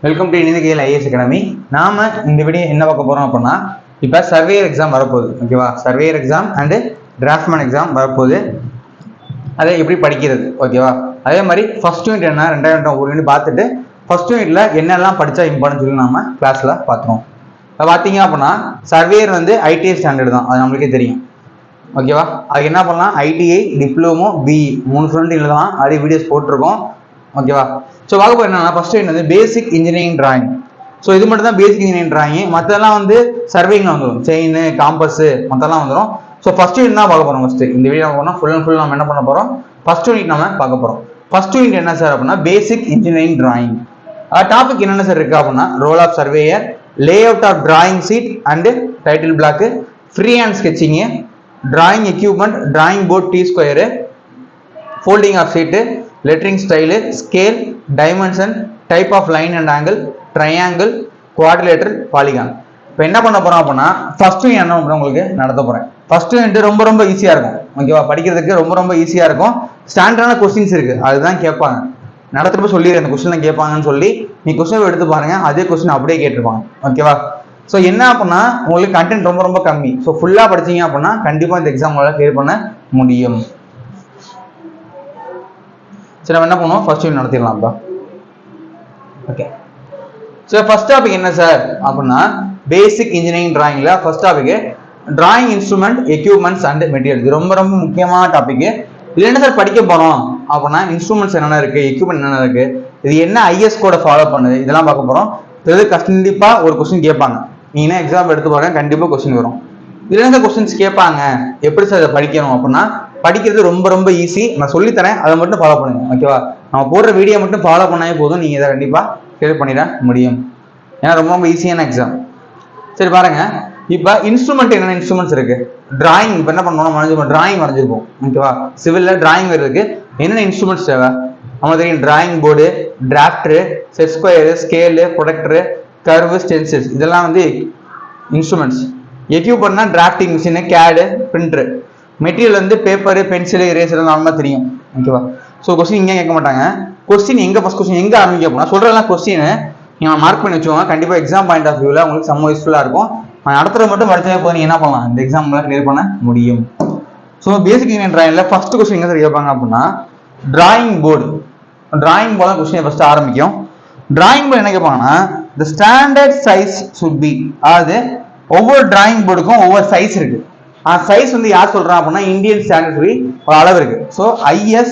Welcome to இனிதிகையில் IAS academy. நாம இந்த வீடியோ என்ன பார்க்க போறோம் அப்படின்னா, இப்போ சர்வேயர் எக்ஸாம் வரப்போகுது. ஓகேவா, surveyor exam and draughtsman exam வரப்போகுது. அதை எப்படி படிக்கிறது, ஓகேவா. அதே மாதிரி ஃபர்ஸ்ட் யூனிட் என்ன, ரெண்டாயிரம் ஒரு யூனிட் பார்த்துட்டு ஃபர்ஸ்ட் யூனிட்ல என்னெல்லாம் படிச்சா இம்பார்ட்டன் சொல்லி நம்ம கிளாஸ்ல பார்த்தோம். இப்போ பார்த்தீங்க அப்படின்னா சர்வேயர் வந்து ஐடிஐ ஸ்டாண்டர்ட் தான், அது நம்மளுக்கே தெரியும். ஓகேவா, அதுக்கு என்ன பண்ணலாம், ஐடிஐ, டிப்ளமோ, பிஇ 3 ஸ்டூடெண்ட் எழுதலாம். அதே வீடியோஸ் போட்டிருக்கோம். ஓகேவா. ஸோ பார்க்க போய் என்னன்னா, ஃபர்ஸ்ட் வந்து பேசிக் இன்ஜினியரிங் டிராயிங். ஸோ இது மட்டும் தான் பேசிக் இன்ஜினியரிங் டிராயிங். மற்றெல்லாம் வந்து சர்வேயிங் வந்துடும், செயின், காம்பஸ் மற்றெல்லாம் வந்துடும். ஸோ ஃபர்ஸ்ட் யூனிட் தான் பார்க்க போறோம். ஃபர்ஸ்ட் இந்த வீடியோ போனால் ஃபுல் அண்ட் ஃபுல் நம்ம என்ன பண்ண போறோம், ஃபர்ஸ்ட் யூனிட் நம்ம பார்க்க போறோம். ஃபர்ஸ்ட் யூனிட் என்ன சார் அப்படின்னா, பேசிக் இன்ஜினியரிங் டிராயிங். டாபிக் என்னென்ன சார் இருக்கு அப்படின்னா, role of surveyor, layout of drawing sheet and title block, free hand sketching, drawing equipment, drawing board, T square, folding of sheet, lettering style, scale, dimension, type of line and angle, triangle, quadrilateral, polygon. இப்போ என்ன பண்ண போறோம் அப்படின்னா, first என்ன பண்ண உங்களுக்கு நடத்த போறேன். ஃபர்ஸ்ட் ரொம்ப ரொம்ப ஈஸியா இருக்கும். ஓகேவா, படிக்கிறதுக்கு ரொம்ப ரொம்ப ஈஸியா இருக்கும். ஸ்டாண்டர்டான கொஸ்டின்ஸ் இருக்கு, அதுதான் கேட்பாங்க. நடத்துறப்ப சொல்லிடுறேன், இந்த கொஸ்டின் கேட்பாங்கன்னு சொல்லி நீ கொஸ்டின் எடுத்து பாருங்க, அதே கொஸ்டின் அப்படியே கேட்டிருப்பாங்க. ஓகேவா. ஸோ என்ன அப்படின்னா, உங்களுக்கு கண்டென்ட் ரொம்ப ரொம்ப கம்மி. ஸோ ஃபுல்லா படிச்சீங்க அப்படின்னா கண்டிப்பா இந்த எக்ஸாம் கிளியர் பண்ண முடியும். சரி, நம்ம என்ன பண்ணுவோம், ஃபர்ஸ்ட் யூனிட் நடத்திடலாம்ப்பா. ஓகே, ஸோ ஃபர்ஸ்ட் டாபிக் என்ன சார் அப்படின்னா, பேசிக் இன்ஜினியரிங் டிராயிங்ல first topic drawing instrument, equipments and material. இது ரொம்ப ரொம்ப முக்கியமான டாபிக். இது என்ன சார் படிக்க போறோம் அப்படின்னா, இன்ஸ்ட்ருமெண்ட்ஸ் என்னென்ன இருக்கு, எக்யூப்மெண்ட் என்னென்ன இருக்கு, இது என்ன ஐஎஸ் கோட ஃபாலோ பண்ணுது, இதெல்லாம் பார்க்க போறோம். இது கண்டிப்பா ஒரு கொஸ்டின் கேட்பாங்க. நீங்க என்ன எக்ஸாம் எடுத்து பாருங்க, கண்டிப்பா கொஸ்டின் வரும். இதுல என்ன கொஸ்டின்ஸ் கேட்பாங்க, எப்படி சார் இதை படிக்கணும் அப்படின்னா, படிக்கிறது ரொம்ப ரொம்ப ஈஸி. நான் சொல்லித்தரேன், அதை மட்டும் ஃபாலோ பண்ணுங்க. ஓகேவா, நம்ம போடுற வீடியோ மட்டும் ஃபாலோ பண்ணாலே போதும், நீங்க இதை கண்டிப்பா கிளியர் பண்ணிட முடியும். ஏன்னா ரொம்ப ரொம்ப ஈஸியான எக்ஸாம். சரி பாருங்க, இப்ப இன்ஸ்ட்ருமெண்ட் என்னென்ன இன்ஸ்ட்ருமெண்ட்ஸ் இருக்கு. டிராயிங் இப்ப என்ன பண்ணணும், டிராயிங் வரைஞ்சிருப்போம். ஓகேவா, சிவில்ல டிராயிங் இருக்கு. என்னென்ன இன்ஸ்ட்ருமெண்ட்ஸ் தேவை நமக்கு தெரியும். Drawing board, drafter, set square, scale, protector, curve, stencils, இதெல்லாம் வந்து இன்ஸ்ட்ருமெண்ட்ஸ். எக்யூப்மெண்ட்னா டிராஃப்டிங் மிஷின், கேடு, பிரிண்டர். மெட்டீரியல் வந்து பேப்பர், பென்சில், இரேசர் நார்மலா தெரியும். ஓகேவா. ஸோ கொஸ்டின் இங்கே கேட்க மாட்டாங்க. கொஸ்டின் எங்க ஃபர்ஸ்ட் கொஸ்டின் எங்க ஆரம்பிக்க போனா சொல்றதெல்லாம் கொஸ்டின் நீங்க மார்க் பண்ணி வச்சுக்கோங்க. கண்டிப்பா எக்ஸாம் பாயிண்ட் ஆஃப் வியூல உங்களுக்கு செம்ம யூஸ்ஃபுல்லா இருக்கும். நான் நடத்துறது மட்டும் படிச்சே போது நீங்க என்ன பண்ணலாம், இந்த எக்ஸாம்ல கிளியர் பண்ண முடியும். ஸோ பேசிக் இன்ஜினியரிங் டிராயிங்ல ஃபர்ஸ்ட் கொஸ்டின் எங்க கேட்பாங்க அப்படின்னா, drawing board. Drawing board question first ஆரம்பிக்கும். டிராயிங் போர்டு என்ன கேட்பாங்கன்னா, the standard size should be, அதாவது ஒவ்வொரு டிராயிங் போர்டுக்கும் ஒவ்வொரு சைஸ் இருக்கு. சைஸ் வந்து யார் சொல்றான் அப்படின்னா, இந்தியன் ஸ்டாண்டர்ட் ஒரு அளவு இருக்கு. ஸோ IS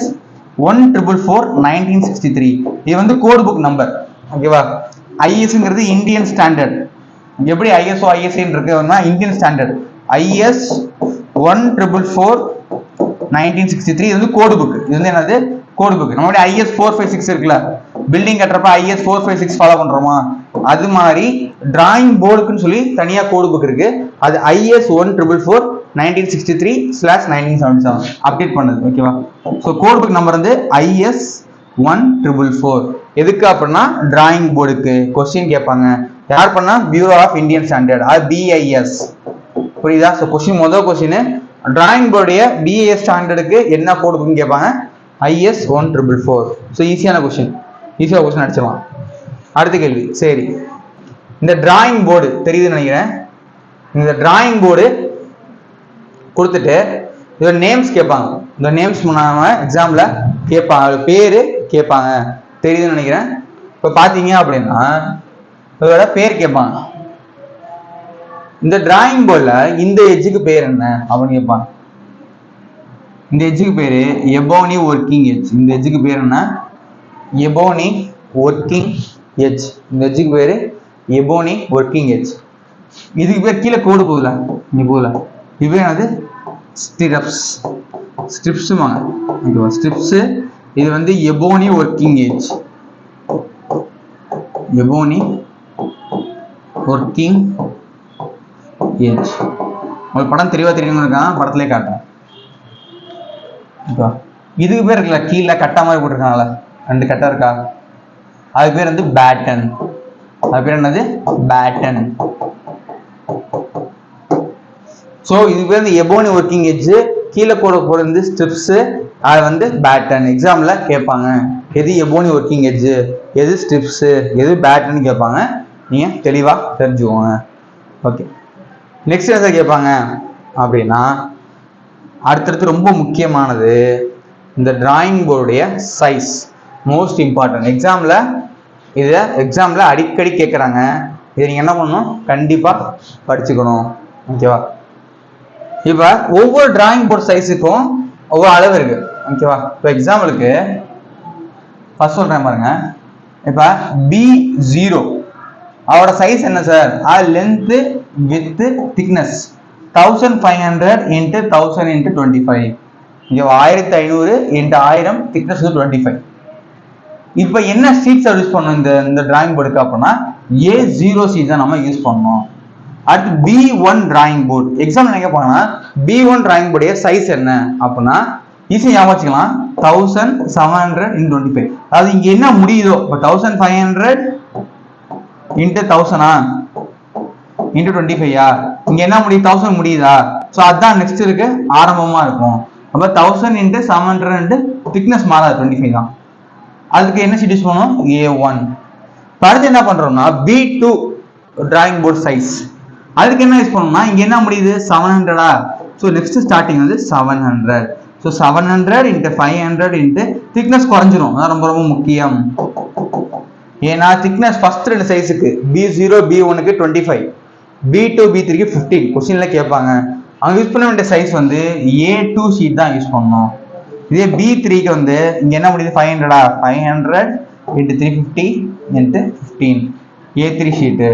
144/1963 இது வந்து கோட் புக் நம்பர். ஓகேவா, ஐஎஸ்ங்கிறது இந்தியன் ஸ்டாண்டர்ட். எப்படி ISO ISI இருக்குன்னா இந்தியன் ஸ்டாண்டர்ட். IS 144/1963 இது வந்து கோட் புக். இது வந்து என்னது, கோட் புக். நம்மளுடைய IS 456 இருக்குல்ல, பில்டிங் கட்டுறப்ப IS 456 ஃபாலோ பண்றோமா, அது மாதிரி டிராயிங் போர்டுக்குன்னு சொல்லி தனியா கோட் புக் இருக்கு. அது IS 144/1963/1977 அப்டேட் பண்ணது. ஓகேவா. ஸோ கோட் புக் நம்பர் வந்து IS 144. எதுக்கு அப்படின்னா, டிராயிங் போர்டுக்கு கொஸ்டின் கேட்பாங்க. யார் பண்ணா, பியூரோ ஆஃப் இந்தியன் ஸ்டாண்டர்ட், அது BIS. புரியுதா. ஸோ கொஸ்டின் முதல் கொஸ்டின் டிராயிங் போர்டைய BIS ஸ்டாண்டர்டுக்கு என்ன கோட் புக் கேட்பாங்க, IS 144. ஸோ ஈஸியான கொஸ்டின், ஈஸியாக கொஸ்டின் அடிச்சிடலாம். அடுத்த கேள்வி. சரி, இந்த டிராயிங் போர்டு தெரியுதுன்னு நினைக்கிறேன். இந்த டிராயிங் போர்டு கொடுத்துட்டு இதோட நேம்ஸ் கேட்பாங்க. இந்த நேம்ஸ் எக்ஸாம்ல கேட்பாங்க, பேரு கேட்பாங்க, தெரியுதுன்னு நினைக்கிறேன். இப்போ பார்த்தீங்க அப்படின்னா இதோட பேர் கேட்பாங்க. இந்த டிராயிங் போர்டில் இந்த எஜ்ஜுக்கு பேர் என்ன அப்படின்னு கேட்பாங்க. இந்த எஜ்ஜுக்கு பேரு எபோனி ஒர்க்கிங் எஜ். இந்த எஜ்ஜுக்கு பேர் என்ன, எபோனி ஒர்க்கிங் எஜ். இந்த எஜ்ஜுக்கு பேரு எபோனி ஒர்க்கிங் எஜ். இதுக்கு பேர் கீழே கோடு போகல, இங்க போகல. இது என்னது, ஸ்டிரப்ஸ். ஸ்ட்ரிப்ஸ் வாங்க, ஓகேவா, ஸ்ட்ரிப்ஸ். இது வந்து Ebony working edge. Ebony working edge. உங்களுக்கு படம் தெளிவா தெரியுமா இருக்கான், படத்திலே காட்டுறேன். இதுக்கு பேர் இருக்குல்ல, கீழே கட்டா மாதிரி போட்டிருக்காங்கல்ல, 2 கட்டா இருக்கா, அது பேர் வந்து பேட்டன். அது பேர் என்னது, பேட்டன். ஸோ இது பேர் வந்து எபோனி ஒர்க்கிங் எஜ். கீழே போகிறது ஸ்ட்ரிப்ஸு, அது வந்து பேட்டன். எக்ஸாமில் கேட்பாங்க எது எபோனி ஒர்க்கிங் எட்ஜு, எது ஸ்ட்ரிப்ஸு, எது பேட்டன்னு கேட்பாங்க. நீங்கள் தெளிவாக தெரிஞ்சுக்கோங்க. ஓகே, நெக்ஸ்ட் என்ன கேட்பாங்க அப்படின்னா, அடுத்தடுத்து ரொம்ப முக்கியமானது இந்த டிராயிங் போர்டுடைய சைஸ். Most important. எக்ஸாமில் அடிக்கடி கேட்குறாங்க. இதை நீங்கள் என்ன பண்ணணும், கண்டிப்பாக படிச்சுக்கணும். ஓகேவா? இப்போ ஒவ்வொரு டிராயிங் போர்டு சைஸுக்கும் ஒவ்வொரு அளவு இருக்கு. ஓகேவா? இப்போ எக்ஸாம்பிளுக்கு ஃபர்ஸ்ட் சொல்கிறேன் பாருங்க. இப்போ B0 அவரோட சைஸ் என்ன சார்? Length with thickness 1500 × 1000 × 25. இங்கே 1500 × 1000, திக்னஸ் 25. இப்போ என்ன ஷீட்ஸ் யூஸ் பண்ணணும் இந்த டிராயிங் போர்டுக்கு அப்படின்னா A0 ஷீட் தான் நம்ம யூஸ் பண்ணணும். அடுத்து B1 டிராயிங் போர்டு. எக்ஸாம்பிள் எங்க போனா B1 டிராயிங் போர்டைய சைஸ் என்ன அப்படின்னா ஈஸியா ஞாபகம் வச்சுக்கலாம். 1700 × 25. அது இங்க என்ன முடியுதோ, இப்போ 1500 × 1000 × 25 இங்க என்ன முடியுது, 1000 முடியுதா? ஸோ அதுதான் நெக்ஸ்ட் இருக்கு, ஆரம்பமா இருக்கும். அப்போ 1000 × 700 திக்னஸ் மாறாது, 25 தான். அதுக்கு என்ன ஷீட் யூஸ் பண்ணணும்? A1. அடுத்து என்ன பண்றோம்னா B2 டிராயிங் போர்டு சைஸ். அதுக்கு என்ன யூஸ் பண்ணணும்னா இங்க என்ன முடியுது, 700. ஸோ நெக்ஸ்ட் ஸ்டார்டிங் வந்து 700. ஸோ 700 × 500 × திக்னஸ் குறைஞ்சிரும். அதான் ரொம்ப ரொம்ப முக்கியம். ஏன்னா திக்னஸ் ஃபர்ஸ்ட் ரெண்டு சைஸுக்கு B0 B1க்கு 25, B2 B3க்கு 15 கொஸ்டின்ல கேட்பாங்க. அவங்க யூஸ் பண்ண வேண்டிய சைஸ் வந்து A2 ஷீட் தான் யூஸ் பண்ணணும். இதே B3க்கு வந்து இங்க என்ன முடியுது, 500 500 × 350 × 15 A3 ஷீட்டு.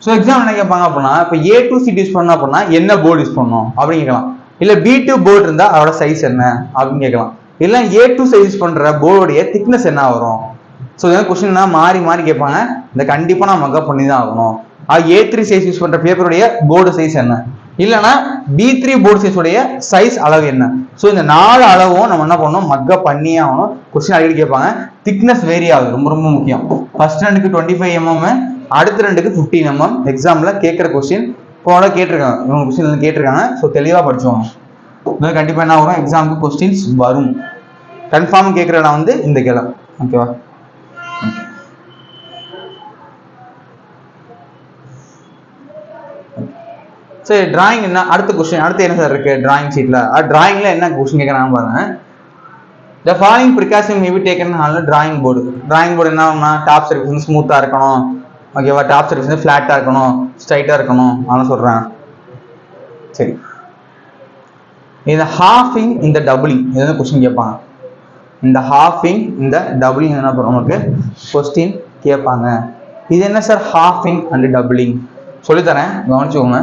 ஸோ எக்ஸாம் என்ன கேட்பாங்க அப்படின்னா, இப்போ A2 ஷீட் யூஸ் பண்ணோம் அப்படின்னா என்ன போர்டு யூஸ் பண்ணணும் அப்படின்னு கேட்கலாம். இல்லை B2 போர்டு இருந்தால் அதோட சைஸ் என்ன அப்படின்னு கேட்கலாம். இல்லை A2 சைஸ் யூஸ் பண்ணுற போர்டுடைய திக்னஸ் என்ன வரும். ஸோ இதெல்லாம் கொஸ்டின் மாறி மாறி கேட்பாங்க. இந்த கண்டிப்பாக நான் மக்கப் பண்ணி தான் ஆகணும். A3 சைஸ் யூஸ் பண்ணுற பேப்பருடைய போர்டு சைஸ் என்ன, இல்லைன்னா B3 போர்டு சைஸ் உடைய சைஸ் அளவு என்ன. ஸோ இந்த 4 அளவும் நம்ம என்ன பண்ணணும், மக்கப் பண்ணியே ஆகணும். கொஸ்டின் அடிக்கடி கேட்பாங்க. திக்னஸ் வேரி ஆகுது, ரொம்ப ரொம்ப முக்கியம். ஃபர்ஸ்ட் ரெண்டுக்கு 25 mm, அடுத்த ரெண்டுக்கு 15 mm. எக்ஸாம்ல கேட்குற கொஸ்டின் போல கேட்டிருக்காங்க, இவங்க கொஸ்டின் கேட்டிருக்காங்க. ஸோ தெளிவாக படிச்சுவாங்க. இது கண்டிப்பாக என்ன வரும், எக்ஸாமுக்கு கொஸ்டின்ஸ் வரும். கன்ஃபார்ம் கேட்குற இடம் வந்து இந்த கிளம். ஓகேவா? சரி, டிராயிங் என்ன அடுத்த கொஸ்டின். அடுத்து என்ன சார் இருக்கு டிராயிங் ஷீட்ல? டிராயிங்ல என்ன கொஸ்டின் கேட்கறாங்க பாருங்க. The following precaution may be taken on drawing board. Drawing board என்ன, டாப் சர்ஃபேஸ் ஸ்மூத்தா இருக்கணும். ஓகேவா? டாப் சர்ஃபேஸ் ஃபிளாட்டா இருக்கணும், ஸ்ட்ரைட்டா இருக்கணும், அதெல்லாம் சொல்றேன். சரி, இந்த ஹாஃபிங் இந்த டபுளிங் இது கொஸ்டின் கேட்பாங்க. இந்த ஹாஃபிங் இந்த டபுளிங் என்ன பண்ணுவோம், நமக்கு கொஸ்டின் கேட்பாங்க. இது என்ன சார் ஹாஃபிங் அண்ட் டபுளிங் சொல்லித்தரேன், கவனிச்சுக்கோங்க.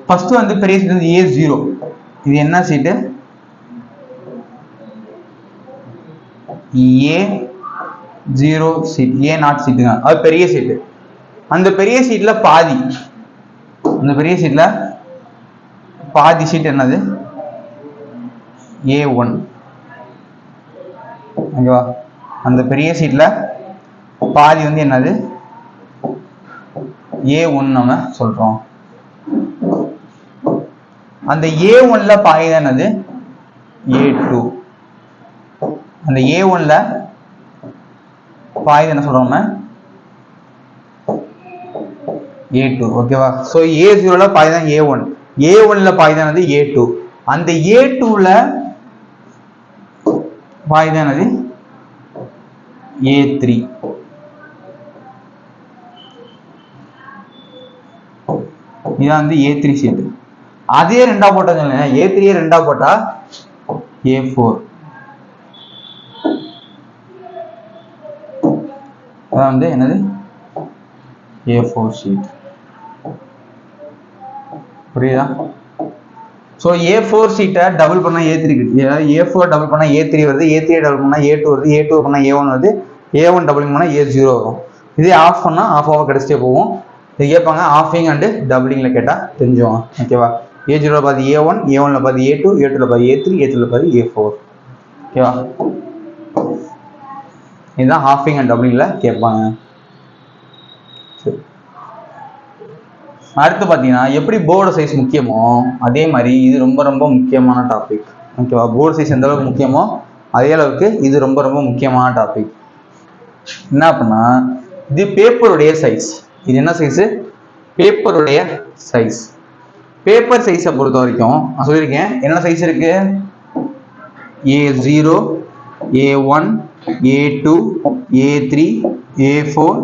ஃபர்ஸ்ட் வந்து பெரிய சீட் வந்து A0. இது என்ன சீட்டு, A0 சீட், A0 சீட்டுங்க. அது பெரிய சீட்டு. அந்த பெரிய சீட்ல பாதி, அந்த பெரிய சீட்ல பாதி சீட் என்னது, A1. ஓகேவா? அந்த பெரிய சீட்ல பாதி வந்து என்னது, A1 நம்ம சொல்றோம். அந்த A1ல பாதி தான் என்னது, A2. அந்த A1ல பாதி என்ன சொல்றோம், A2. ஓகேவா? ஸோ A0ல பாதி தான் A1, A1ல பாதி தான் என்னது A2. அந்த A2ல பாதி தான் என்னது A3. இதான் வந்து A3 சீட்டு. அதே ரெண்டா போட்டா A3 ரெண்டா போட்டா A4. அதான் வந்து என்னது A4 ஷீட். புரியுதா? ஸோ A4 ஷீட்டை டபுள் பண்ணா A3 கிடைக்கும். A4 டபுள் பண்ணா A3 வருது, A3 டபுள் பண்ணா A2 வருது, A2 பண்ணா A1 வருது, A1 டபுள் பண்ணா A0 வரும். இதே ஆஃப் பண்ணா ஆஃப் கிடைச்சிட்டே போகும். இது கேட்பாங்க ஆஃபிங் அண்ட் டபுளிங்ல கேட்டா தெரிஞ்சுவாங்க. ஓகேவா? A0ல பாதி A1, A1ல பாதி A2, A2ல பாதி A3, A3ல பாதி A4. ஓகேவா? இதுதான் ஹாஃபிங் அண்ட் டபுளிங்ல கேட்பாங்க. அடுத்து பார்த்தீங்கன்னா எப்படி போர்டு சைஸ் முக்கியமோ அதே மாதிரி இது ரொம்ப ரொம்ப முக்கியமான டாபிக். ஓகேவா? போர்டு சைஸ் எந்த அளவுக்கு முக்கியமோ அதே அளவுக்கு இது ரொம்ப ரொம்ப முக்கியமான டாபிக். என்ன அப்படின்னா இது பேப்பருடைய சைஸ். இது என்ன சைஸு? பேப்பருடைய சைஸ். பேப்பர் சைஸை பொறுத்த வரைக்கும் நான் சொல்லியிருக்கேன் என்னென்ன சைஸ் இருக்கு. A0, A1, A2, A3, A4,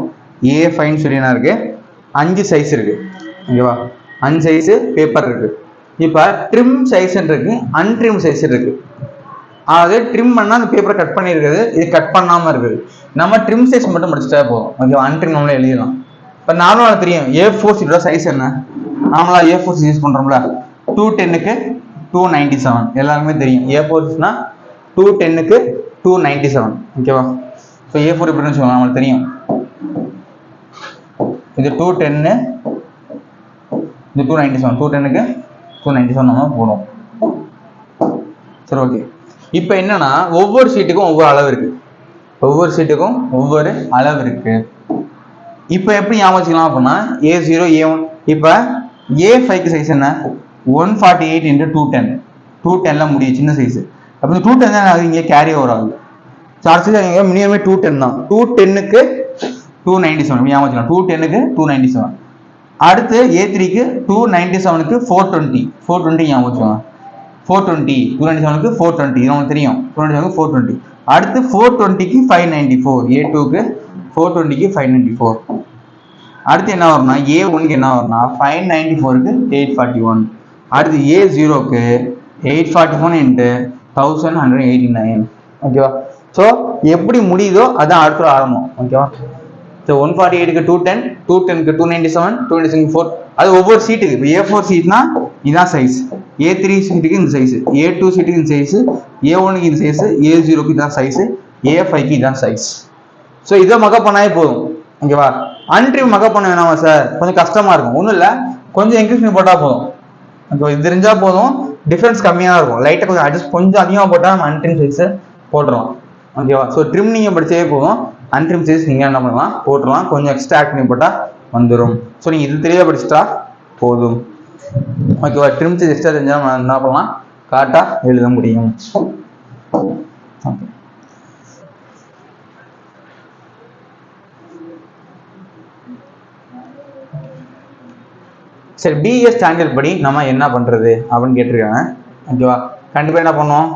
A5 சொல்லி என்ன இருக்கு? 5 சைஸ் இருக்கு. ஓகேவா? 5 சைஸ் பேப்பர் இருக்கு. இப்போ ட்ரிம் சைஸ் இருக்கு, அன்ட்ரிம் சைஸ் இருக்கு. அதாவது ட்ரிம் பண்ணால் அந்த பேப்பரை கட் பண்ணியிருக்குது, இது கட் பண்ணாமல் இருக்குது. நம்ம ட்ரிம் சைஸ் மட்டும் படிச்சுட்டா போதும். ஓகேவா? அன்ட்ரிம் நம்மளே எழுதிடலாம். இப்போ நார்மலாக தெரியும் A4 ஷீட்டோட சைஸ் என்ன. நார்மலாக A4 யூஸ் பண்ணுறோம்ல 210க்கு 297 எல்லாருக்குமே தெரியும். A4 னா 210க்கு 297. ஓகேவா? ஸோ A4 எப்படின்னு வச்சுக்கோங்க, நம்மளுக்கு தெரியும். இது 210, இது 297. 210க்கு 297 நம்ம போடுவோம். சரி, ஓகே. இப்போ என்னன்னா ஒவ்வொரு சீட்டுக்கும் ஒவ்வொரு அளவு இருக்கு. ஒவ்வொரு சீட்டுக்கும் ஒவ்வொரு அளவு இருக்கு. இப்போ எப்படி ஞாபகம் வச்சுக்கலாம் அப்படின்னா A0, A1. இப்போ A5க்கு சைஸ் என்ன? 148 × 210. 210ல முடியும், சின்ன சைஸ். அப்போ 210 தான் இங்கே கேரி ஓவர் ஆகுது. சார்ஜ் மினிமமே 210 தான். 210க்கு 297 ஞாபகம் வச்சுக்கலாம். 210க்கு 297. அடுத்து A3க்கு 297க்கு 420. 420 ஞாபகம் வச்சுக்கலாம். 420 297க்கு 420 இது நமக்கு தெரியும். 297க்கு 420. அடுத்து 420க்கு 594. A2க்கு 420க்கு 594. அடுத்து என்ன வரும்னா A1க்கு என்ன வரும்னா 594க்கு 841. அடுத்து A0க்கு 841 × 1189. ஓகேவா? ஸோ எப்படி முடியுதோ அதான் அடுத்த ஆரம்பம். ஓகேவா? ஸோ 148க்கு 210, 210க்கு 297, 297க்கு 4. அது ஒவ்வொரு சீட்டுக்கு. இப்போ A4 சீட்னா இதான் சைஸ். A3 சீட்டுக்கு இந்த சைஸ், A2 சீட்டுக்கு இந்த சைஸ், A1க்கு இந்த சைஸ், A0க்கு இதான் சைஸ், A5க்கு இதான் சைஸ். ஸோ இதை மக்கப் பண்ணாலே போதும். ஓகேவா? அன்ட்ரிம் மக்கப் பண்ண வேணாமா சார்? கொஞ்சம் கஷ்டமா இருக்கும். ஒன்றும் இல்லை, கொஞ்சம் இன்க்ரீஸ் பண்ணி போட்டால் போதும். ஓகே, இது தெரிஞ்சால் போதும். டிஃப்ரென்ஸ் கம்மியாக இருக்கும். லைட்டாக கொஞ்சம் அட்ஜஸ்ட் கொஞ்சம் அதிகமாக போட்டால் நம்ம அன்ட்ரிம் சைஸை போட்டுருவோம். ஓகேவா? ஸோ ட்ரிம் நீங்கள் படிச்சே போதும். அன்ட்ரிம் சைஸ் நீங்கள் என்ன பண்ணலாம்? போட்டுடலாம். கொஞ்சம் எக்ஸ்ட்ரா ஆட் பண்ணி போட்டால் வந்துடும். ஸோ நீங்கள் இது தெளிவாக படிச்சுட்டா போதும். ஓகேவா? ட்ரிம் சைஸ் எக்ஸ்ட்ரா தெரிஞ்சால் நம்ம என்ன பண்ணலாம்? கரெக்டாக எழுத முடியும். ஓகே, சரி. பிஏ ஸ்டாண்டர்ட் படி நம்ம என்ன பண்ணுறது அப்படின்னு கேட்டிருக்காங்க. ஓகேவா? கண்டிப்பாக என்ன பண்ணுவோம்?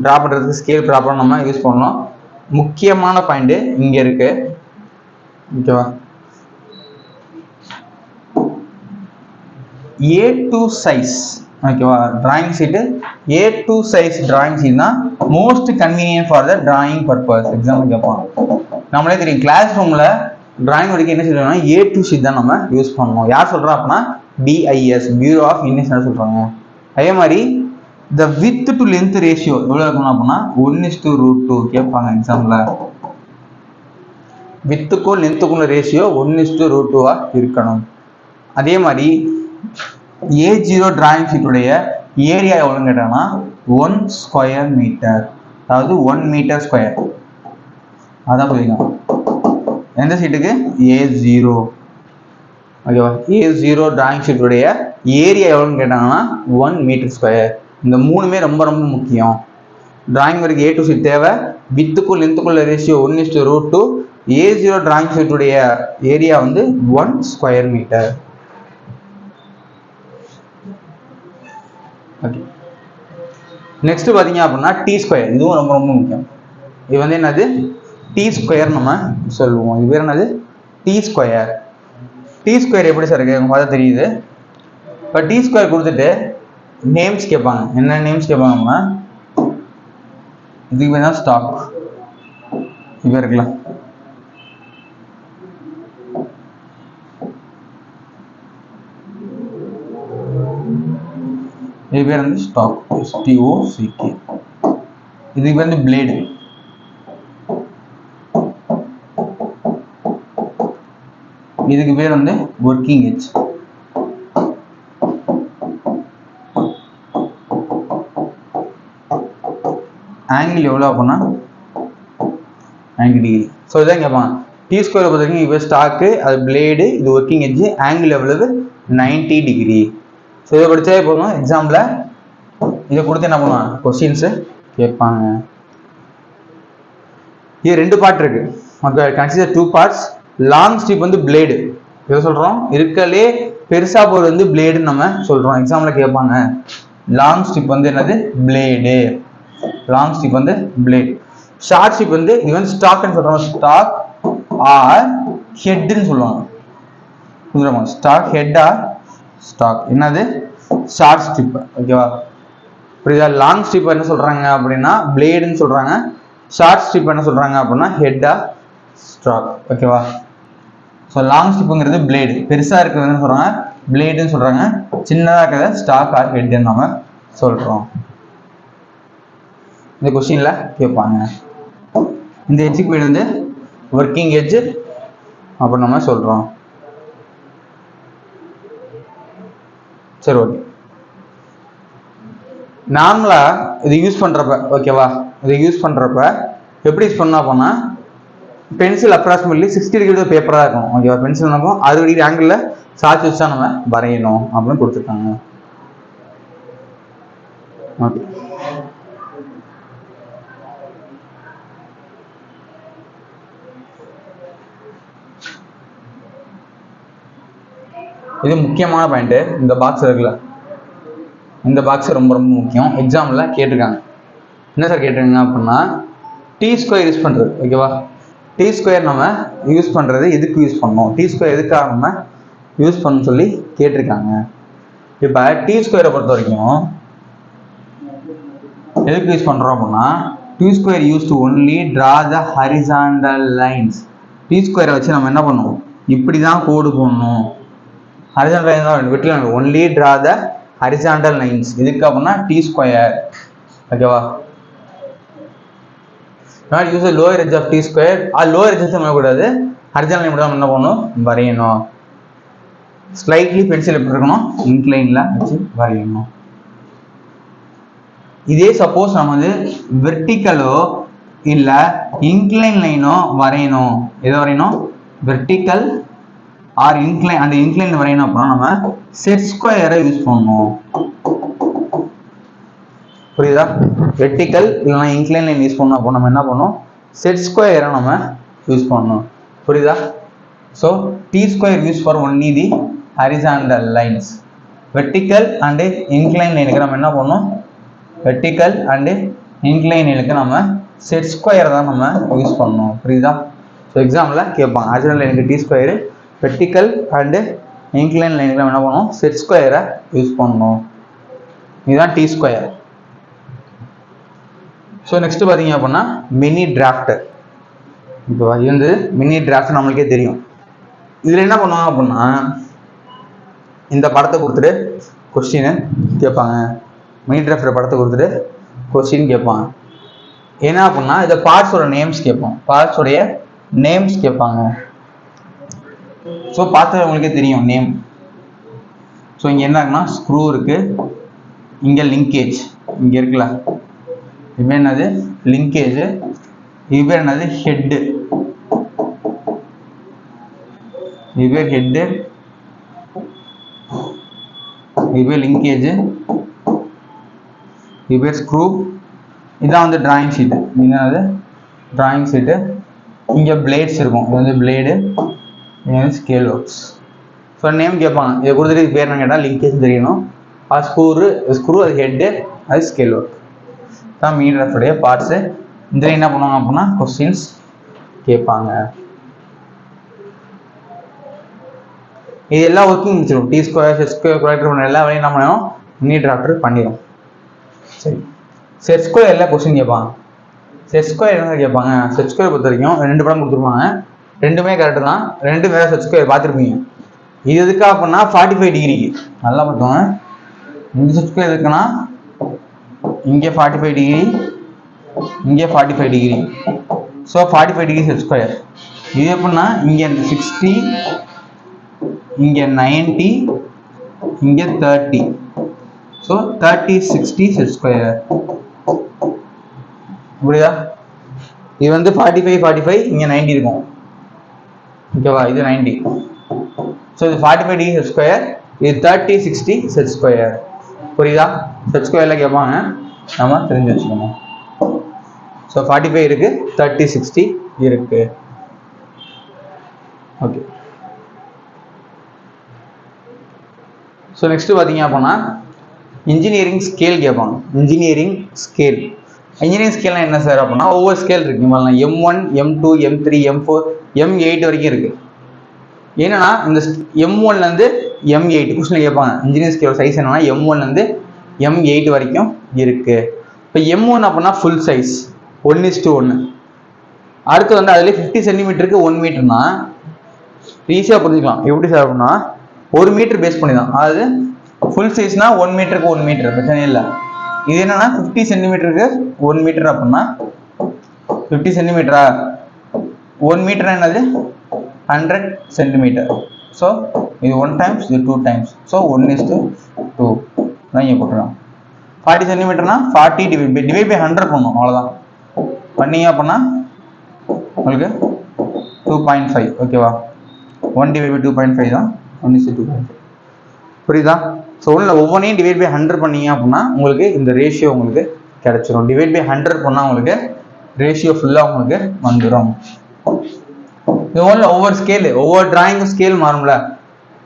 ட்ரா பண்ணுறதுக்கு ஸ்கேல் ப்ராப்பராக நம்ம யூஸ் பண்ணணும். முக்கியமான பாயிண்ட்டு இங்கே இருக்கு. ஓகேவா? A2 size. ஓகேவா? Drawing sheet A2 size drawing sheet தான் most convenient for the drawing purpose. Example கேட்பான். நம்மளே தெரியும், கிளாஸ் ரூமில் டிராயிங் வரைக்கும் என்ன சொல்லுவாங்கன்னா A2 ஷீட் தான் நம்ம யூஸ் பண்ணணும். யார் சொல்கிறா அப்படின்னா BIS, Bureau of Indian Standards சொல்கிறாங்க. அதே மாதிரி the width to length ratio எவ்வளோ இருக்கணும் அப்படின்னா 1:√2 கேட்பாங்க எக்ஸாம்பிள். வித்துக்கும் லென்த்துக்குள்ள ரேஷியோ 1:√2 இருக்கணும். அதே மாதிரி A0 டிராயிங் ஷீட்டுடைய ஏரியா எவ்வளோன்னு கேட்டாங்கன்னா 1 ஸ்கொயர் மீட்டர், அதாவது 1 மீட்டர் ஸ்கொயர். அதான் சொல்லிக்கலாம். எந்த சீட்டுக்கு? A0. ஓகேவா? A0 டிராயிங் ஷீட்டுடைய ஏரியா எவ்வளோன்னு கேட்டாங்கன்னா 1 மீட்டர் ஸ்கொயர். இந்த மூணுமே ரொம்ப ரொம்ப முக்கியம். டிராயிங் வரைக்கும் A2 ஷீட் தேவை. வித்துக்கும் லென்த்துக்குள்ள ரேஷியோ 1:√2. A0 டிராயிங் ஷீட்டுடைய ஏரியா வந்து 1 ஸ்கொயர் மீட்டர். ஓகே, நெக்ஸ்ட் பார்த்தீங்க அப்படின்னா T ஸ்கொயர். இதுவும் ரொம்ப ரொம்ப முக்கியம். இது வந்து என்னது? T ஸ்கொயர் நம்ம சொல்லுவோம். இது பேர் என்னது? T square. T ஸ்கொயர் எப்படி சார் இருக்கு? பார்த்தா தெரியுது. இப்போ T ஸ்கொயர் கொடுத்துட்டு நேம்ஸ் கேட்பாங்க. என்ன நேம்ஸ் கேட்பாங்கன்னா இதுக்கு வேணா ஸ்டாக் இப்போ இருக்கலாம். இது பேர் வந்து ஸ்டாக், STOCK. இதுக்கு பேர் வந்து பிளேடு. இதுக்கு பேர் வந்து ஒர்க்கிங் எட்ஜ். ஆங்கிள் எவ்வளோ அப்படின்னா 90 டிகிரி. ஸோ இதான் கேட்பாங்க. T ஸ்கொயர் பொறுத்த வரைக்கும் இப்போ ஸ்டாக்கு, அது பிளேடு, இது ஒர்க்கிங் எட்ஜ், ஆங்கிள் எவ்வளவு 90 டிகிரி. ஸோ இதை படித்தாலே போதும், எக்ஸாமில் இதை கொடுத்து என்ன பண்ணுவாங்க, கொஸ்டின்ஸு கேட்பாங்க. இது 2 பார்ட் இருக்கு. Okay, consider 2 parts. Long strip வந்து பிளேடு, எதை சொல்கிறோம், இருக்கலே பெருசாக போகிறது வந்து பிளேடுன்னு நம்ம சொல்கிறோம். எக்ஸாமில் கேட்பாங்க. லாங் ஸ்ட்ரிப் வந்து என்னது, பிளேடு. லாங் ஸ்ட்ரிப் வந்து பிளேட். ஷார்ட் ஸ்ட்ரிப் வந்து இது வந்து ஸ்டாக்னு சொல்கிறோம். ஸ்டாக் ஆர் ஹெட்னு சொல்லுவாங்க. புரியுமா, ஸ்டாக் ஹெட் ஆர் ஸ்டாக், என்னது ஷார்ட் ஸ்ட்ரிப். ஓகேவா, புரியுதா. லாங் ஸ்ட்ரிப் என்ன சொல்கிறாங்க அப்படின்னா பிளேடுன்னு சொல்கிறாங்க. ஷார்ட் ஸ்ட்ரிப் என்ன சொல்கிறாங்க அப்படின்னா ஹெட் ஆர் ஸ்டாக். ஓகேவா. ஸோ லாங் ஸ்ட்ரிப்புங்கிறது பிளேடு, பெருசாக இருக்கிறதுன்னு சொல்கிறாங்க பிளேடுன்னு சொல்கிறாங்க, சின்னதாக இருக்கிறத ஸ்டாக் ஆர் ஹெட்னு நம்ம சொல்கிறோம். இந்த கொஸ்டின்ல கேட்பாங்க. இந்த எட்ஜுக்கு பேர் வந்து ஒர்க்கிங் எட்ஜ் அப்படின்னு நம்ம சொல்கிறோம். சரி, ஓகே. நார்மலாக இது யூஸ் பண்ணுறப்ப, ஓகேவா, இது யூஸ் பண்ணுறப்ப எப்படி யூஸ் பண்ணா அப்படின்னா பென்சில் அப்ராக்சிமேட்லி 60 டிகிரி பேப்பராக இருக்கும். ஓகேவா, பென்சில் இருக்கும் 60 டிகிரி ஆங்கிளில் சார்ஜ் வச்சா நம்ம வரையணும் அப்படின்னு கொடுத்துருக்காங்க. ஓகே, இது முக்கியமான பாயிண்ட். இந்த பாக்ஸ் இருக்குல்ல, இந்த பாக்ஸ் ரொம்ப ரொம்ப முக்கியம். எக்ஸாமில் கேட்டிருக்காங்க. என்ன சார் கேட்டிருக்காங்க அப்படின்னா டி ஸ்கொயர் யூஸ் பண்ணுறது. ஓகேவா, டி ஸ்கொயர் நம்ம யூஸ் பண்ணுறது எதுக்கு யூஸ் பண்ணணும், டி ஸ்கொயர் எதுக்காக நம்ம யூஸ் பண்ணணும்னு சொல்லி கேட்டிருக்காங்க. இப்போ டி ஸ்கொயரை பொறுத்த வரைக்கும் எதுக்கு யூஸ் பண்ணுறோம் அப்படின்னா T square use to only draw the horizontal lines. T ஸ்கொயரை வச்சு நம்ம என்ன பண்ணுவோம், இப்படி தான் கோடு போடணும், ஹரிசாண்டல் லைன் தான் விட்டுல, only draw the horizontal lines. எதுக்கு அப்படின்னா டி ஸ்கொயர். ஓகேவா, not use the lower edge of t square or lower edge நம்ம கூடாது, ஹரிசாண்டல் லைன் மட்டும் என்ன பண்ணணும், வரையணும். ஸ்லைட்லி பென்சில் எப்படி இருக்கணும், இன்க்ளைன்ல வச்சு வரையணும். இதே சப்போஸ் நம்ம வந்து வெர்டிக்கலோ இல்ல இன்க்ளைன் லைனோ வரையணும், எதை வரையணும், வெர்டிக்கல் ஆர் இன்க்ளைன், அந்த இன்க்ளைன் வரையணும் அப்படின்னா நம்ம செட் ஸ்கொயரை யூஸ் பண்ணணும். புரியுதா, வெர்டிக்கல் இல்லைனா இன்க்ளைன் லைன் யூஸ் பண்ணோம் அப்போ நம்ம என்ன பண்ணணும், செட் ஸ்கொயரை நம்ம யூஸ் பண்ணணும். புரியுதா. So T square use for only the horizontal lines. Vertical and incline லைனுக்கு நம்ம என்ன பண்ணணும், வெர்டிக்கல் அண்டு இன்க்ளைன் லைனுக்கு நம்ம செட் ஸ்கொயரை தான் நம்ம யூஸ் பண்ணணும். புரியுதா. ஸோ எக்ஸாமில் கேட்பாங்க ஹரிசாண்டல் லைனுக்கு T square, vertical and incline லைனுக்கு நம்ம என்ன பண்ணணும், செட் ஸ்கொயரை யூஸ் பண்ணணும். இதுதான் டி ஸ்கொயர். ஸோ நெக்ஸ்ட் பார்த்தீங்க அப்படின்னா மினி டிராஃப்டர். இப்போ இது வந்து மினி டிராஃப்ட் நம்மளுக்கே தெரியும். இதில் என்ன பண்ணுவாங்க அப்படின்னா இந்த படத்தை கொடுத்துட்டு கொஸ்டினை கேட்பாங்க. மினி டிராஃப்டர் படத்தை கொடுத்துட்டு கொஸ்டின் கேட்பாங்க. என்ன அப்படின்னா இதை பார்ட்ஸோட நேம்ஸ் கேட்போம், பார்ட்ஸோடைய நேம்ஸ் கேட்பாங்க. ஸோ பார்த்து உங்களுக்கே தெரியும் நேம். ஸோ இங்கே என்ன இருக்குன்னா ஸ்க்ரூ இருக்கு, இங்கே லிங்கேஜ் இங்கே இருக்குல்ல, இது என்னது லிங்கேஜ், இது பேர் என்னது ஹெட்டு, இது பேர் ஹெட்டு, இது பேர் லிங்கேஜ், இது பேர் ஸ்க்ரூ. இதான் வந்து டிராயிங் ஷீட்டு, என்னது டிராயிங் ஷீட்டு. இங்கே பிளேட்ஸ் இருக்கும், இது வந்து பிளேடு, இது வந்து ஸ்கேல் ஒர்க்ஸ். ஸோ நேம் கேட்பாங்க, இதை கொடுத்துட்டு இது பேர் என்ன கேட்டால் லிங்கேஜ் தெரியணும், அது ஸ்க்ரூ அது ஹெட்டு, அது ஸ்கேல் ஒர்க் தான் மினி டிராஃப்டோடைய பார்ட்ஸு. இதில் என்ன பண்ணுவாங்க அப்படின்னா கொஸ்டின்ஸ் கேட்பாங்க. இது எல்லாம் ஒர்க்கிங் முடிச்சிடும். டி ஸ்கொயர், செட் ஸ்கொயர், குவாட்ரேட்டர் பண்ண எல்லா வேலையும் என்ன பண்ணணும், மினி டிராஃப்டர் பண்ணிடும். சரி, செட் ஸ்கொயர் எல்லாம் கொஸ்டின் கேட்பாங்க. செட் ஸ்கொயர் என்ன கேட்பாங்க, செட் ஸ்கொயர் பொறுத்த வரைக்கும் 2 படம் கொடுத்துருப்பாங்க, ரெண்டுமே கரெக்டு தான், 2 வேற செட் ஸ்கொயர் பார்த்துருப்பீங்க. இது எதுக்கா அப்படின்னா 45 டிகிரிக்கு, நல்லா பார்த்துவாங்க. இந்த செட் ஸ்கொயர் எதுக்குன்னா இங்கே 45 டிகிரி, இங்கே 45 degree. So 45 degree set square. இது எப்படின்னா இங்கே 60, இங்கே 90, இங்கே 30. So 30, 60 set square. புரியுதா. இது வந்து 45, 45, இங்கே 90 இருக்கும். ஓகேவா, இது 90. ஸோ இது 45 டிகிரி செட் ஸ்கொயர், இது 3060 செட் ஸ்கொயர். புரியுதா? செட் ஸ்கொயர்ல கேட்பாங்க, நம்ம தெரிஞ்சு வச்சுக்கணும். ஸோ 45 இருக்கு, 3060 இருக்கு. ஓகே. ஸோ நெக்ஸ்ட் பார்த்தீங்க அப்படின்னா இன்ஜினியரிங் ஸ்கேல் கேட்பாங்க. இன்ஜினியரிங் ஸ்கேல் என்ன சார் அப்படின்னா ஒவ்வொரு ஸ்கேல் இருக்கு. M1, M2, M3, M4, M8 வரைக்கும் இருக்கு. என்னன்னா இந்த M1லேருந்து M8 கொஸ்டின் கேட்பாங்க. இன்ஜினியரிங் ஸ்கேல் சைஸ் என்னன்னா M1லேருந்து M8 வரைக்கும் இருக்கு. இப்போ M1 அப்படின்னா ஃபுல் சைஸ் 1:1. அடுத்து வந்து அதுலேயே 50 சென்டிமீட்டருக்கு 1 மீட்டர்னா ஈஸியாக புரிஞ்சுக்கலாம். எப்படி சார் அப்படின்னா 1 மீட்டர் பேஸ் பண்ணி தான். அதாவது ஃபுல் சைஸ்னா 1 மீட்டருக்கு 1 மீட்டர் பிரச்சனை இல்லை. இது என்னன்னா 50 சென்டிமீட்டருக்கு 1 மீட்டர் அப்படின்னா 50 சென்டிமீட்டரா 1 மீட்டர் என்னது 100 சென்டிமீட்டர். ஸோ இது 1 டைம்ஸ், இது 2 டைம்ஸ். ஸோ 1:2 தான் இங்கே போட்டுக்கலாம். 40 சென்டிமீட்டர்னா 40 டிவைட் பை 100 பண்ணணும், அவ்வளோதான். பண்ணீங்க அப்படின்னா உங்களுக்கு 2.5. ஓகேவா? 1 டிவைட் பை 2.5 தான் 1:2.5. புரியுதா? ஸோ ஒவ்வொன்றையும் டிவைட் பை 100 பண்ணீங்க அப்படின்னா உங்களுக்கு இந்த ரேஷியோ உங்களுக்கு கிடைச்சிரும். டிவைட் பை 100 பண்ணால் உங்களுக்கு ரேஷியோ ஃபுல்லாக உங்களுக்கு வந்துடும். ஒவ்வொரு ஸ்கேலு, ஒவ்வொரு டிராயிங்கும் ஸ்கேல் மாறும்ல.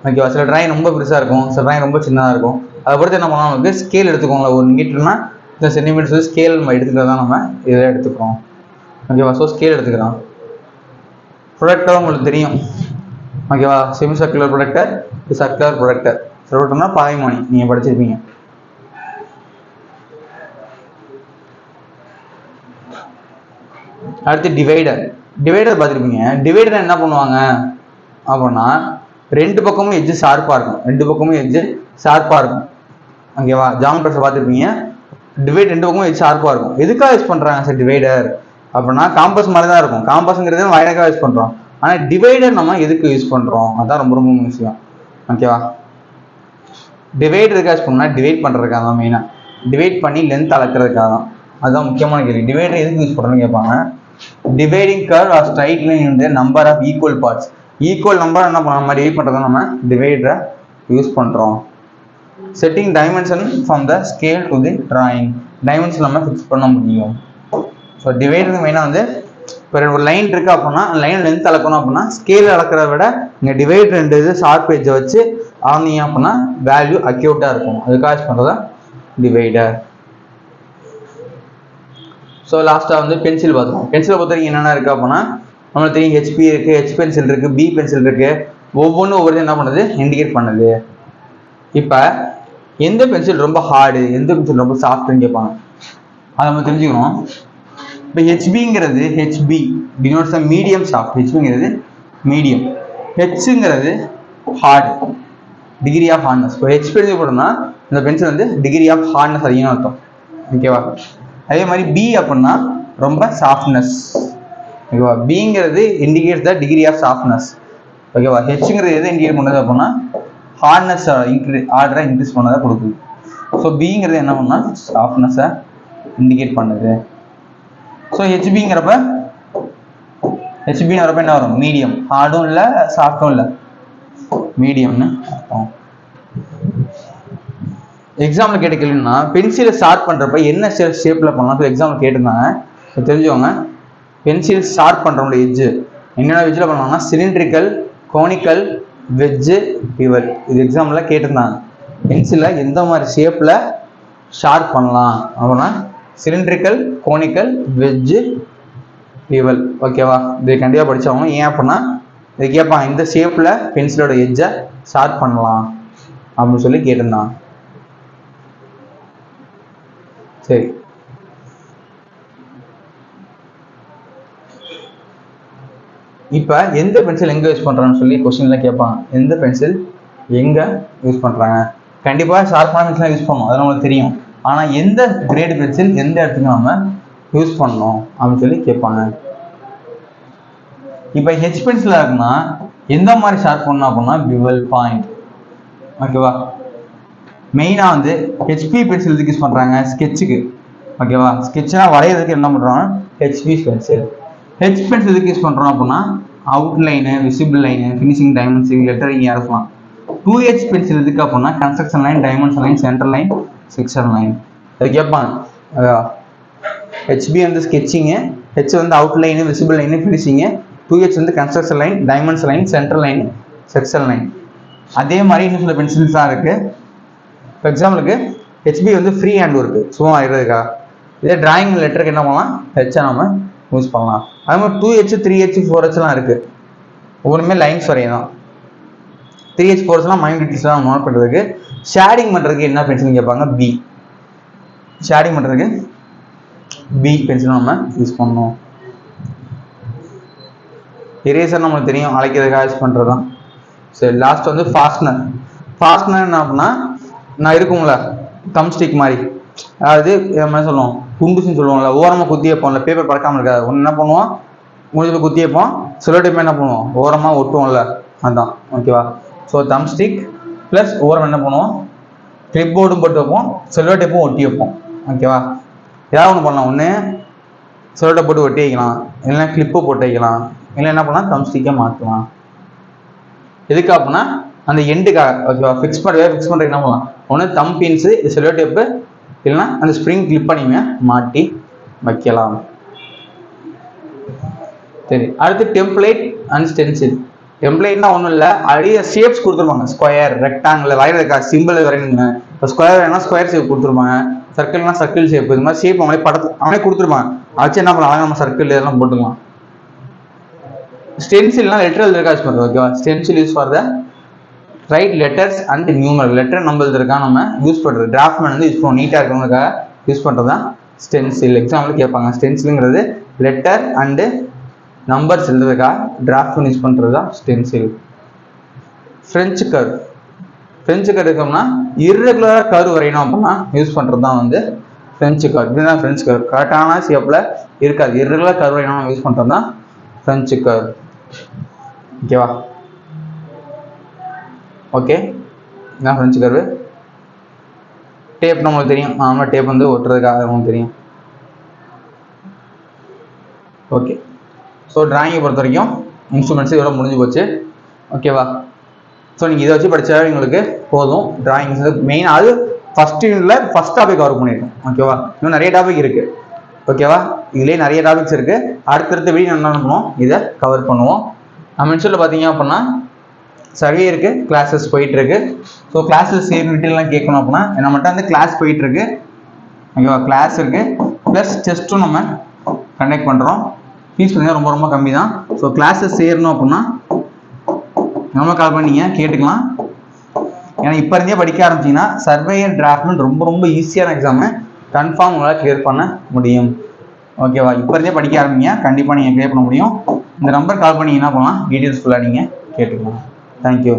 ஓகேவா? சில டிராயிங் ரொம்ப பெருசாக இருக்கும், சில டிராயிங் ரொம்ப சின்னதாக இருக்கும். அதை பொறுத்து என்ன பண்ணலாம், நமக்கு ஸ்கேல் எடுத்துக்கோங்களா. 1 மீட்டர்னா இந்த சென்டிமீட்டர்ஸ் ஸ்கேல் நம்ம எடுத்துக்கிறது தான் நம்ம இதை எடுத்துக்கிறோம். ஓகேவா? ஸோ ஸ்கேல் எடுத்துக்கிறோம். ப்ரொடக்டர் உங்களுக்கு தெரியும். ஓகேவா? Semi circular protractor, circular protractor. ப்ரொடக்டர்னா பாய்மணி, நீங்கள் படிச்சிருப்பீங்க. அடுத்து டிவைடர். டிவைடர் பார்த்துருப்பீங்க. டிவைடர் என்ன பண்ணுவாங்க அப்படின்னா ரெண்டு பக்கமும் எட்ஜு ஷார்ப்பாக இருக்கும். ரெண்டு பக்கமும் எட்ஜு ஷார்ப்பாக இருக்கும். ஓகேவா? ஜாமெட்ரிஸை பார்த்துருப்பீங்க. டிவைட் ரெண்டு பக்கமும் எட்ஜ் ஷார்ப்பாக இருக்கும். எதுக்காக யூஸ் பண்ணுறாங்க சார் டிவைடர் அப்படின்னா காம்பஸ் மாதிரி தான் இருக்கும். காம்பஸ்ங்கிறது வயலுக்காக யூஸ் பண்ணுறோம். ஆனால் டிவைடர் நம்ம எதுக்கு யூஸ் பண்ணுறோம், அதுதான் ரொம்ப ரொம்ப முக்கியம். ஓகேவா? டிவைட் எதுக்காக யூஸ் பண்ணால் டிவைட் பண்ணுறதுக்காக தான். மெயினாக டிவைட் பண்ணி லென்த் அளக்கிறதுக்காக தான். அதுதான் முக்கியமான கேள்வி. டிவைடர் எதுக்கு யூஸ் பண்ணுறோன்னு கேட்பாங்க. Dividing curve or straight line in the number of equal parts. Equal number என்ன பண்ண மாதிரி டிவைட் பண்ணுறதை நம்ம டிவைடரை யூஸ் பண்ணுறோம். Setting dimension from the scale to the drawing. Dimension நம்ம ஃபிக்ஸ் பண்ண முடியும். ஸோ டிவைடருக்கு மெயினாக வந்து இப்போ ஒரு லைன் இருக்குது அப்படின்னா லைன் லென்த் அளக்கணும் அப்படின்னா ஸ்கேல் அளக்கிறத விட இங்கே டிவைட் ரெண்டு இது ஷார்ப் எட்ஜை வச்சு அளந்தீங்க அப்படின்னா வேல்யூ அக்யூரேட்டாக இருக்கும். அதுக்காக யூஸ் பண்ணுறதா டிவைடர். ஸோ லாஸ்ட்டாக வந்து பென்சில் பார்த்தோம். பென்சிலை பொறுத்த வரைக்கும் என்னென்ன இருக்குது அப்படின்னா நம்மளுக்கு தெரியும் ஹெச்பி இருக்குது, ஹெச் பென்சில் இருக்குது, பி பென்சில் இருக்குது. ஒவ்வொன்றும் ஒவ்வொரு என்ன பண்ணுது இண்டிகேட் பண்ணுது. இப்போ எந்த பென்சில் ரொம்ப ஹார்டு, எந்த பென்சில் ரொம்ப சாஃப்ட்னு கேட்பாங்க. அதை நம்ம தெரிஞ்சுக்கணும். இப்போ ஹெச்பிங்கிறது HB denotes the medium soft. ஹெச்பிங்கிறது மீடியம், ஹெச்ங்கிறது ஹார்டு, டிகிரி ஆஃப் ஹார்ட்னஸ். இப்போ ஹெச் பென்சில் போட்டோம்னா இந்த பென்சில் வந்து டிகிரி ஆஃப் ஹார்ட்னஸ் அதிகமாக அர்த்தம். ஓகேவா? அதே மாதிரி பி அப்படின்னா ரொம்ப சாஃப்ட்னஸ். ஓகேவா? பிங்கிறது indicates the degree of softness. ஓகேவா? ஹெச்ங்கிறது எதை இண்டிகேட் பண்ணுது அப்படின்னா ஹார்ட்னஸ் ஆர்டரை இன்க்ரீஸ் பண்ணதை கொடுக்குது. ஸோ பிங்கிறது என்ன பண்ணால் சாஃப்ட்னஸை இண்டிகேட் பண்ணுது. ஸோ ஹெச்பிங்கிறப்ப என்ன வரும், மீடியம். ஹார்டும் இல்லை சாஃப்டும் இல்லை, மீடியம்னு அர்த்தம். எக்ஸாம்பிள் கேட்ட கேள்வின்னா பென்சிலை ஷார்ப் பண்ணுறப்ப என்ன ஷேப்பில் பண்ணலாம். ஸோ எக்ஸாம்பிள் கேட்டிருந்தாங்க, தெரிஞ்சவங்க. பென்சில் ஷார்ப் பண்ணுறவங்களோட எட்ஜு என்னென்ன வெஜ்ஜில் பண்ணுவாங்கன்னா சிலிண்ட்ரிக்கல், கோனிக்கல், வெஜ்ஜு, பிவல். இது எக்ஸாம்பிளில் கேட்டிருந்தாங்க. பென்சிலில் எந்த மாதிரி ஷேப்பில் ஷார்ப் பண்ணலாம் அப்படின்னா சிலிண்ட்ரிக்கல், கோனிக்கல், வெஜ்ஜு, பிவல். ஓகேவா? இது கண்டிப்பாக படித்தவங்க. ஏன் அப்படின்னா இது கேட்பாங்க இந்த ஷேப்பில் பென்சிலோட எட்ஜை ஷார்ப் பண்ணலாம் அப்படின்னு சொல்லி கேட்டிருந்தாங்க. சரி, இப்போ எந்த பென்சில் எங்கே யூஸ் பண்ணுறான்னு சொல்லி கொஸ்டின்லாம் கேட்பாங்க. எந்த பென்சில் எங்கே யூஸ் பண்ணுறாங்க? கண்டிப்பாக ஷார்ப்பான பென்சிலாக யூஸ் பண்ணணும், அது நம்மளுக்கு தெரியும். ஆனால் எந்த கிரேட் பென்சில் எந்த இடத்துக்கு நம்ம யூஸ் பண்ணணும் அப்படின்னு சொல்லி கேட்பாங்க. இப்போ ஹெச் பென்சிலாக இருக்குன்னா எந்த மாதிரி ஷார்ப் பண்ணணும் அப்படின்னா பிவல் பாயிண்ட். ஓகேவா? மெயினாக வந்து ஹெச்பி பென்சில் எதுக்கு யூஸ் பண்ணுறாங்க, ஸ்கெட்சுக்கு. ஓகேவா? ஸ்கெட்ச்னா வரைகிறதுக்கு என்ன பண்ணுறோம், ஹெச்பி பென்சில். ஹெச் பென்சில் எதுக்கு யூஸ் பண்ணுறோம் அப்படின்னா outline, visible line, finishing dimensioning, lettering இருக்கலாம். 2H பென்சில் எதுக்கு அப்படின்னா construction line, dimension line, centre line, section line அது கேட்பாங்க. HB வந்து ஸ்கெட்சிங்கு, H வந்து outline, visible line, finishing, 2H வந்து construction line, dimension line, centre line, section line. அதே மாதிரி இன்னும் சில பென்சில்ஸ் தான் இருக்கு. ஃபார் எக்ஸாம்பிளுக்கு HB வந்து ஃப்ரீ ஹேண்ட் ஒர்க்கு சும்மா இருக்கிறதுக்கா. இதே டிராயிங் லெட்டருக்கு என்ன பண்ணலாம், ஹெச்சை நம்ம யூஸ் பண்ணலாம். அது மாதிரி 2H 3H 4Hலாம் இருக்கு. ஒவ்வொருமே லைன்ஸ் வரையும் தான். 3H 4Hலாம் மைண்ட் டீட்டெயில்ஸ்லாம் நோட் பண்ணுறதுக்கு. ஷேடிங் பண்ணுறதுக்கு என்ன பென்சில் கேட்பாங்க, B. ஷேடிங் பண்ணுறதுக்கு B பென்சில் நம்ம யூஸ் பண்ணணும். எரேசர் நம்மளுக்கு தெரியும், அழைக்கிறதுக்காக யூஸ் பண்ணுறது தான். சரி, லாஸ்ட் வந்து ஃபாஸ்ட்னர். ஃபாஸ்ட்னர் என்ன அப்படின்னா நான் இருக்குங்களா தம்ஸ்டிக் மாதிரி, அதாவது என்ன சொல்லுவோம், குண்டுசுன்னு சொல்லுவோம்ல, ஓரமாக குத்தி வைப்போம்ல, பேப்பர் பறக்காமல் இருக்காது. ஒன்று என்ன பண்ணுவோம், முடிஞ்சு குத்தி வைப்போம், சில டைம் என்ன பண்ணுவோம், ஓரமாக ஒட்டுவோம்ல, அதுதான். ஓகேவா? ஸோ தம்ஸ்டிக் ப்ளஸ் ஓரம் என்ன பண்ணுவோம், கிளிப் போர்டும் போட்டு வைப்போம், செல்லோ டேப்பும் ஒட்டி வைப்போம். ஓகேவா? ஏதாவது ஒன்று பண்ணலாம், ஒன்று செல்லோ டேப் போட்டு ஒட்டி வைக்கலாம், இல்லைன்னா கிளிப்பு போட்டு வைக்கலாம், இல்லை என்ன பண்ணலாம் தம்ஸ்டிக்கை மாற்றலாம். எதுக்கு அப்படின்னா அந்த எண்டுக்காக. ஓகேவா? ஃபிக்ஸ் பண்ணுறதுக்கு என்ன பண்ணலாம், ஒன்று தம் பின்ஸு, செல்லோ டேப்பு, இல்லைன்னா அந்த ஸ்ப்ரிங் கிளிப் பண்ணிங்க மாட்டி வைக்கலாம். சரி, அடுத்து டெம்ப்ளேட் அண்ட் ஸ்டென்சில். டெம்ப்ளேட்னா ஒன்றும் இல்லை, ஆல்ரெடி ஷேப்ஸ் கொடுத்துருப்பாங்க, ஸ்கொயர், ரெக்டாங்கிள், வரைகிறதுக்கா சிம்பிள் வரையணுங்க. இப்போ ஸ்கொயர் வேணா ஸ்கொயர் ஷேப் கொடுத்துருப்பாங்க, சர்க்கிள்னா சர்க்கிள் ஷேப், இது மாதிரி ஷேப் அவங்களே படத்து அவனே கொடுத்துருப்பாங்க. ஆச்சு என்ன பண்ணலாம், நம்ம சர்க்கிள் இதெல்லாம் போட்டுக்கலாம். ஸ்டென்சில்னா லெட்டர் எழுதுறதுக்காக யூஸ் பண்ணுறது. ஓகேவா? Stencil use for the right letters and numeral. Letter நம்ம எழுதுறதுக்காக நம்ம யூஸ் பண்ணுறது. டிராஃப்ட்மேன் வந்து யூஸ் பண்ணுவோம், நீட்டாக இருக்கிறவங்களுக்காக யூஸ் பண்ணுறது தான் ஸ்டென்சில். எக்ஸாம்பிள் கேட்பாங்க, ஸ்டென்சிலுங்கிறது லெட்டர் அண்டு நம்பர்ஸ் எழுதுறதுக்காக டிராஃப்ட்மேன் யூஸ் பண்ணுறது தான் stencil. French curve. French curve இருக்கோம்னா இர்ரெகுலராக கர்வ் வரையணும் அப்படின்னா யூஸ் பண்ணுறது தான் வந்து ஃப்ரெஞ்சு கர்வ். இதுதான் ஃப்ரெஞ்சு கர்வ். கரெக்டான ஷேப்பில் இருக்காது, இர்ரெகுலர் கர்வ் வரையணும் யூஸ் பண்ணுறது தான் ஃப்ரெஞ்சு கர்வ். ஓகேவா? ஓகே, இதான் ஃப்ரெஞ்சு கர்வு. டேப் நம்மளுக்கு தெரியும், நார்மலாக டேப் வந்து ஒட்டுறதுக்காக நமக்கு தெரியும். ஓகே, ஸோ டிராயிங்கை பொறுத்த வரைக்கும் இன்ஸ்ட்ருமெண்ட்ஸ் இதோட முடிஞ்சு போச்சு. ஓகேவா? ஸோ நீங்கள் இதை வச்சு படித்தாவே உங்களுக்கு போதும். டிராயிங்ஸ் மெயின் அது ஃபஸ்ட் யூனிட்ல ஃபஸ்ட் டாபிக் கவர் பண்ணியிருக்கோம். ஓகேவா? இன்னும் நிறைய டாபிக் இருக்குது. ஓகேவா? இதுலேயே நிறைய டாபிக்ஸ் இருக்குது. அடுத்தடுத்த வீடியோ என்ன பண்ணுவோம், இதை கவர் பண்ணுவோம். நம்ம இன்ஸ்டியூட்டில் பார்த்தீங்க அப்படின்னா சர்வே இருக்கு, கிளாஸஸ் போயிட்டு இருக்கு. ஸோ கிளாஸஸ் டீட்டெயிலாம் கேட்கணும் அப்படின்னா நம்மகிட்ட வந்து கிளாஸ் போயிட்டு இருக்கு. ஓகேவா? கிளாஸ் இருக்கு, ப்ளஸ் டெஸ்ட்டும் நம்ம கண்டக்ட் பண்ணுறோம். ஃபீஸ் பார்த்தீங்கன்னா ரொம்ப ரொம்ப கம்மி தான். ஸோ கிளாஸஸ் சேரணும் அப்படின்னா நம்ம கால் பண்ணிங்க கேட்டுக்கலாம். ஏன்னா இப்போ இருந்தே படிக்க ஆரம்பிச்சிங்கன்னா சர்வேயர் டிராஃப்ட்மேன் ரொம்ப ரொம்ப ஈஸியான எக்ஸாமு கன்ஃபார்ம் உங்களால் கிளியர் பண்ண முடியும். ஓகேவா? இப்போ இருந்தே படிக்க ஆரம்பிங்க, கண்டிப்பாக நீங்கள் கிளியர் பண்ண முடியும். இந்த நம்பர் கால் பண்ணி என்ன பண்ணலாம், டீட்டெயில்ஸ் ஃபுல்லாக நீங்கள் கேட்டுக்கலாம். Thank you.